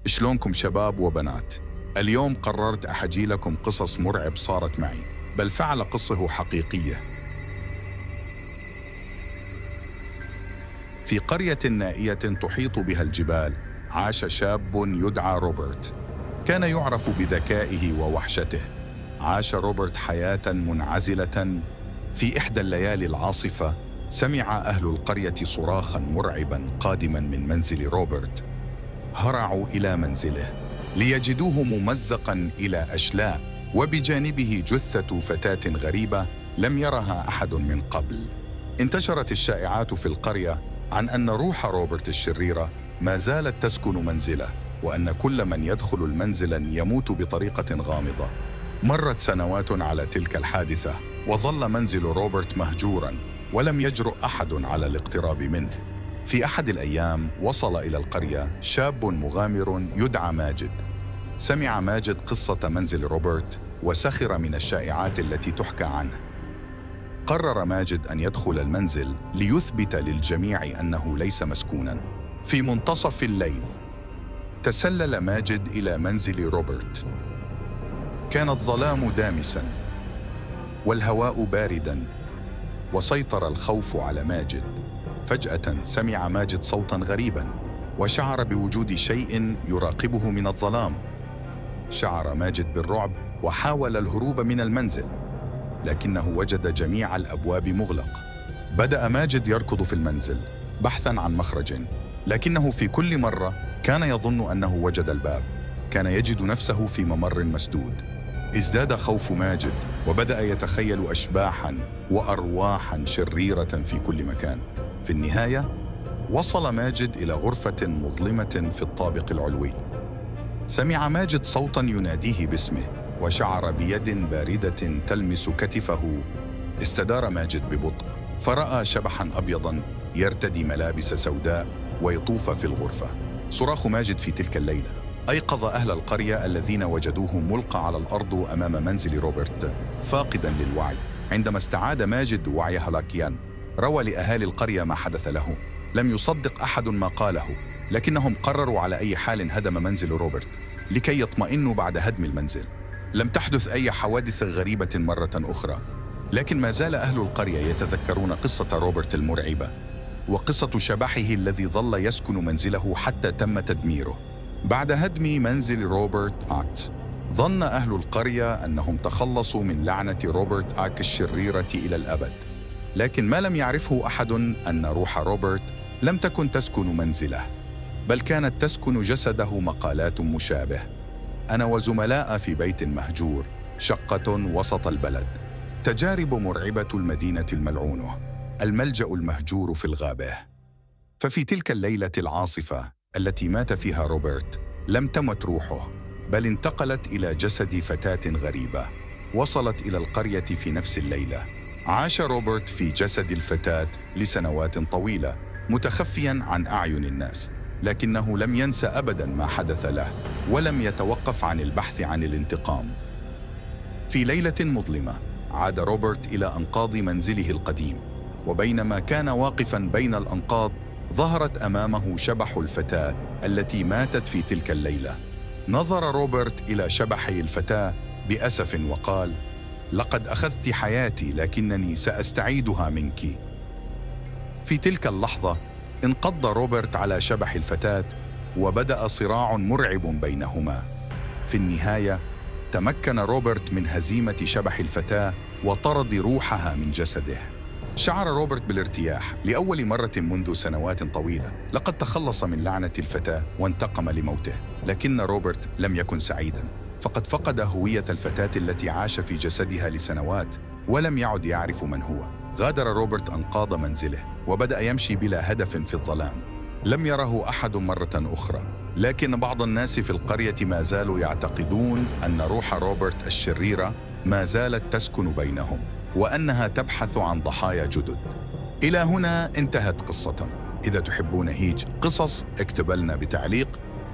شلونكم شباب وبنات؟ اليوم قررت أحكي لكم قصص مرعب صارت معي، بل فعل قصة حقيقية. في قرية نائية تحيط بها الجبال، عاش شاب يدعى روبرت. كان يعرف بذكائه ووحشته. عاش روبرت حياة منعزلة. في إحدى الليالي العاصفة، سمع أهل القرية صراخاً مرعباً قادماً من منزل روبرت. هرعوا إلى منزله ليجدوه ممزقاً إلى أشلاء، وبجانبه جثة فتاة غريبة لم يرها أحد من قبل. انتشرت الشائعات في القرية عن أن روح روبرت الشريرة ما زالت تسكن منزله، وأن كل من يدخل المنزل يموت بطريقة غامضة. مرت سنوات على تلك الحادثة، وظل منزل روبرت مهجوراً، ولم يجرؤ أحد على الاقتراب منه. في أحد الأيام وصل إلى القرية شاب مغامر يدعى ماجد. سمع ماجد قصة منزل روبرت وسخر من الشائعات التي تحكى عنه. قرر ماجد أن يدخل المنزل ليثبت للجميع أنه ليس مسكوناً. في منتصف الليل تسلل ماجد إلى منزل روبرت. كان الظلام دامساً والهواء بارداً، وسيطر الخوف على ماجد. فجأة سمع ماجد صوتاً غريباً، وشعر بوجود شيء يراقبه من الظلام. شعر ماجد بالرعب وحاول الهروب من المنزل، لكنه وجد جميع الأبواب مغلق. بدأ ماجد يركض في المنزل بحثاً عن مخرج، لكنه في كل مرة كان يظن أنه وجد الباب. كان يجد نفسه في ممر مسدود. ازداد خوف ماجد، وبدأ يتخيل أشباحاً وأرواحاً شريرة في كل مكان. في النهاية وصل ماجد إلى غرفة مظلمة في الطابق العلوي. سمع ماجد صوتاً يناديه باسمه، وشعر بيد باردة تلمس كتفه. استدار ماجد ببطء، فرأى شبحاً أبيضاً يرتدي ملابس سوداء ويطوف في الغرفة. صراخ ماجد في تلك الليلة أيقظ أهل القرية الذين وجدوه ملقى على الأرض أمام منزل روبرت فاقداً للوعي. عندما استعاد ماجد وعيه لاكياً، روى لأهالي القرية ما حدث له. لم يصدق أحد ما قاله، لكنهم قرروا على أي حال هدم منزل روبرت لكي يطمئنوا بعد هدم المنزل. لم تحدث أي حوادث غريبة مرة أخرى، لكن ما زال أهل القرية يتذكرون قصة روبرت المرعبة، وقصة شبحه الذي ظل يسكن منزله حتى تم تدميره. بعد هدم منزل روبرت آك، ظن أهل القرية أنهم تخلصوا من لعنة روبرت آك الشريرة إلى الأبد. لكن ما لم يعرفه أحد أن روح روبرت لم تكن تسكن منزله، بل كانت تسكن جسده. مقالات مشابه: أنا وزملاء في بيت مهجور، شقة وسط البلد، تجارب مرعبة المدينة الملعونة، الملجأ المهجور في الغابة. ففي تلك الليلة العاصفة التي مات فيها روبرت، لم تمت روحه، بل انتقلت إلى جسد فتاة غريبة وصلت إلى القرية في نفس الليلة. عاش روبرت في جسد الفتاة لسنوات طويلة، متخفياً عن أعين الناس، لكنه لم ينسى أبداً ما حدث له، ولم يتوقف عن البحث عن الانتقام. في ليلة مظلمة عاد روبرت إلى أنقاض منزله القديم، وبينما كان واقفاً بين الأنقاض، ظهرت أمامه شبح الفتاة التي ماتت في تلك الليلة. نظر روبرت إلى شبح الفتاة بأسف وقال: لقد أخذت حياتي، لكنني سأستعيدها منك. في تلك اللحظة انقض روبرت على شبح الفتاة، وبدأ صراع مرعب بينهما. في النهاية تمكن روبرت من هزيمة شبح الفتاة وطرد روحها من جسده. شعر روبرت بالارتياح لأول مرة منذ سنوات طويلة. لقد تخلص من لعنة الفتاة وانتقم لموته. لكن روبرت لم يكن سعيداً، فقد فقد هوية الفتاة التي عاش في جسدها لسنوات، ولم يعد يعرف من هو. غادر روبرت أنقاض منزله، وبدأ يمشي بلا هدف في الظلام. لم يره أحد مرة أخرى، لكن بعض الناس في القرية ما زالوا يعتقدون أن روح روبرت الشريرة ما زالت تسكن بينهم، وأنها تبحث عن ضحايا جدد. إلى هنا انتهت قصتنا. إذا تحبون هيج قصص، اكتب لنا بتعليق